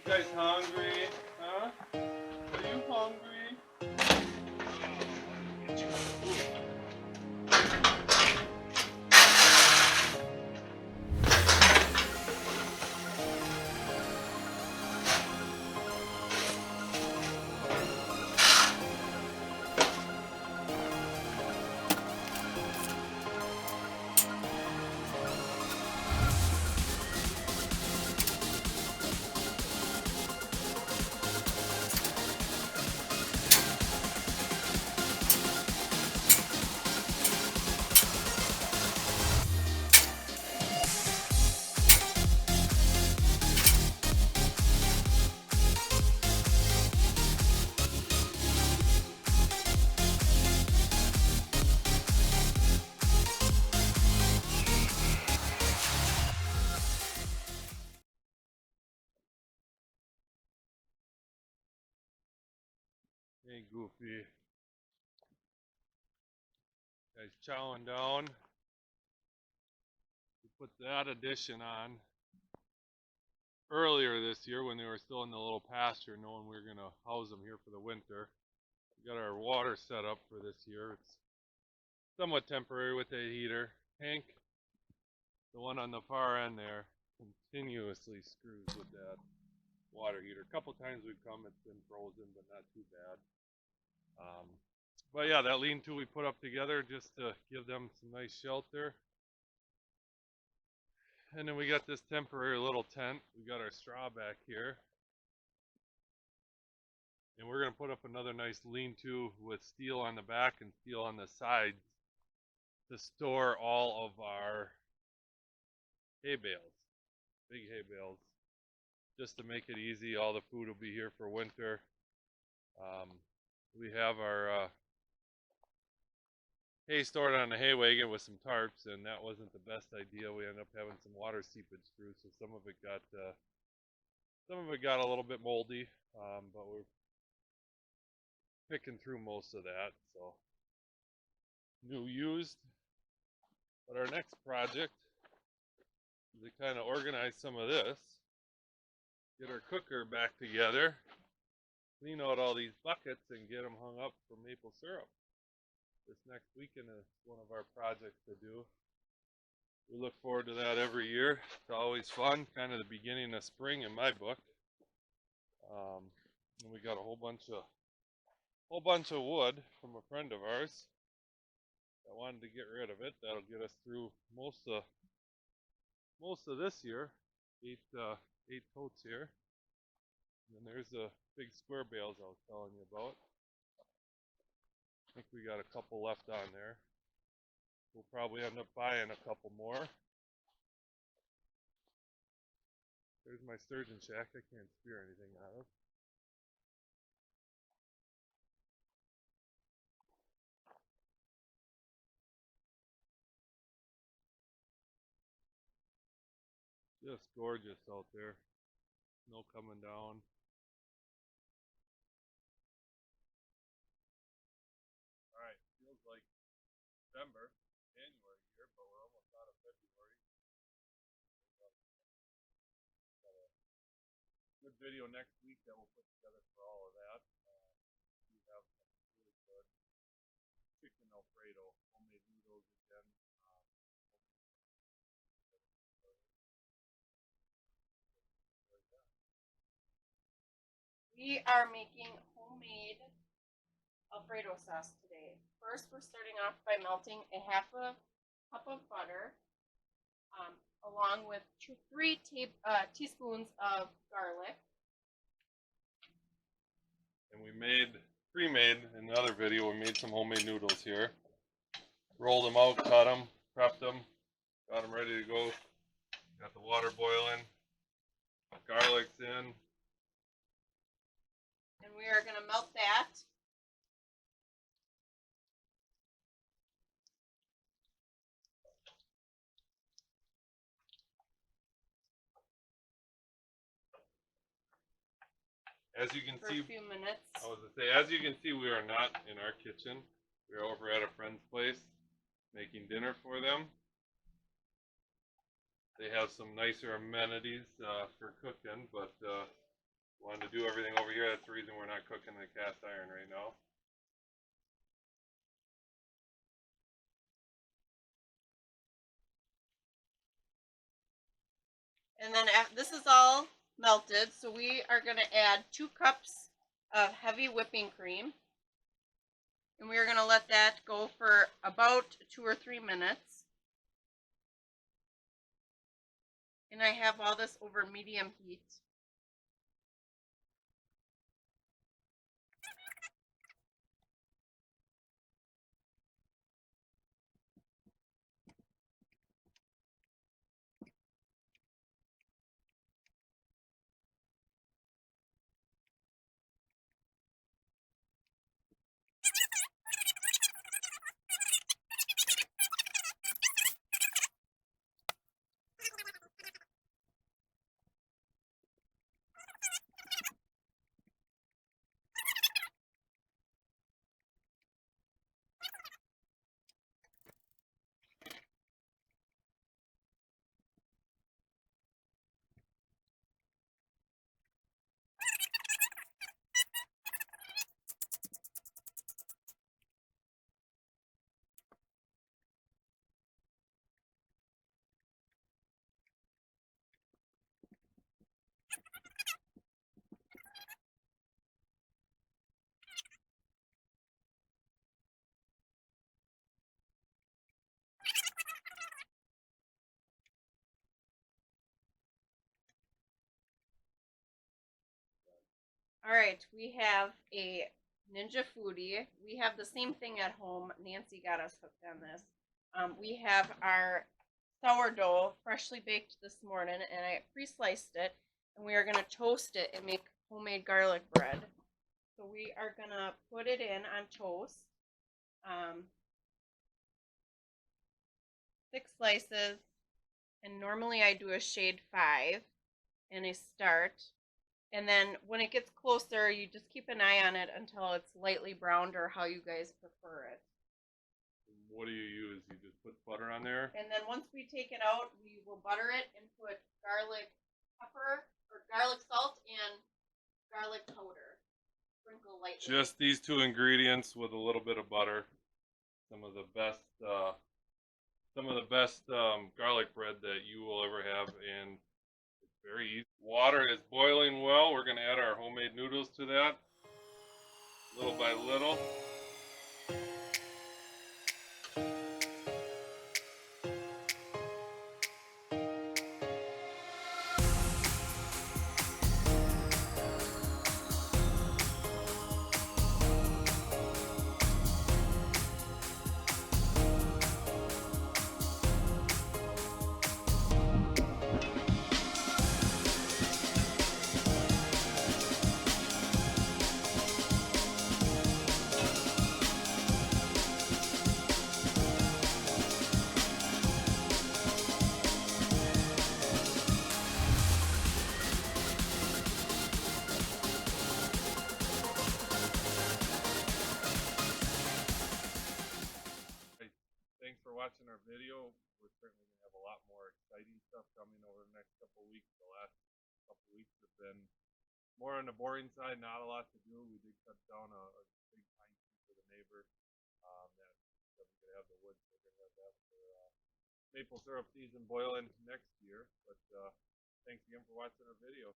guys hungry? Huh? Are you hungry? Hey, Goofy. Guys chowing down. We put that addition on earlier this year when they were still in the little pasture, knowing we were going to house them here for the winter. We got our water set up for this year. It's somewhat temporary with the heater. Hank, the one on the far end there, continuously screws with that water heater. A couple times we've come, it's been frozen, but not too bad. But yeah, that lean-to we put up together just to give them some nice shelter. And then we got this temporary little tent. We got our straw back here. And we're going to put up another nice lean-to with steel on the back and steel on the sides to store all of our hay bales, big hay bales, just to make it easy. All the food will be here for winter. We have our hay stored on the hay wagon with some tarps, and that wasn't the best idea. We ended up having some water seepage through, so some of it got a little bit moldy, but we're picking through most of that. So new used. But our next project is to kind of organize some of this, get our cooker back together, clean out all these buckets, and get them hung up for maple syrup. This next weekend is one of our projects to do. We look forward to that every year. It's always fun, kind of the beginning of spring in my book. And we got a whole bunch of wood from a friend of ours that wanted to get rid of it. That'll get us through most of this year. Eight totes here. And then there's the big square bales I was telling you about. I think we got a couple left on there. We'll probably end up buying a couple more. There's my sturgeon shack. I can't spear anything out of. Just gorgeous out there. Snow coming down. Alright, feels like December, January here, but we're almost out of February. Got a good video next week that we'll put together for all of that. We have some really good Chicken Alfredo, homemade noodles again. We are making homemade Alfredo sauce today. First, we're starting off by melting a half a cup of butter, along with 3 teaspoons of garlic. And we pre-made in the other video, we made some homemade noodles here. Rolled them out, cut them, prepped them, got them ready to go. Got the water boiling, garlic's in. And we are going to melt that. As you can see, for a few minutes. I was going to say, as you can see, we are not in our kitchen. We are over at a friend's place making dinner for them. They have some nicer amenities for cooking, but Wanted to do everything over here. That's the reason we're not cooking the cast iron right now. And then this is all melted, so we are going to add 2 cups of heavy whipping cream. And we are going to let that go for about 2 or 3 minutes. And I have all this over medium heat. Alright, we have a Ninja Foodie. We have the same thing at home. Nancy got us hooked on this. We have our sourdough freshly baked this morning, and I pre-sliced it, and we are going to toast it and make homemade garlic bread. So we are going to put it in on toast. 6 slices, and normally I do a shade 5 and a start. And then when it gets closer, you just keep an eye on it until it's lightly browned, or how you guys prefer it. What do you use? You just put butter on there? And then once we take it out, we will butter it and put garlic pepper, or garlic salt, and garlic powder. Sprinkle lightly. Just these 2 ingredients with a little bit of butter. Some of the best garlic bread that you will ever have, and it's very easy. Water is boiling well. We're going to add our homemade noodles to that, little by little. Thanks for watching our video. We're certainly going to have a lot more exciting stuff coming over the next couple of weeks. The last couple of weeks have been more on the boring side, not a lot to do. We did cut down a big pine tree for the neighbor. That we could have the wood, so we're going to have that for maple syrup season boiling next year. But thanks again for watching our video.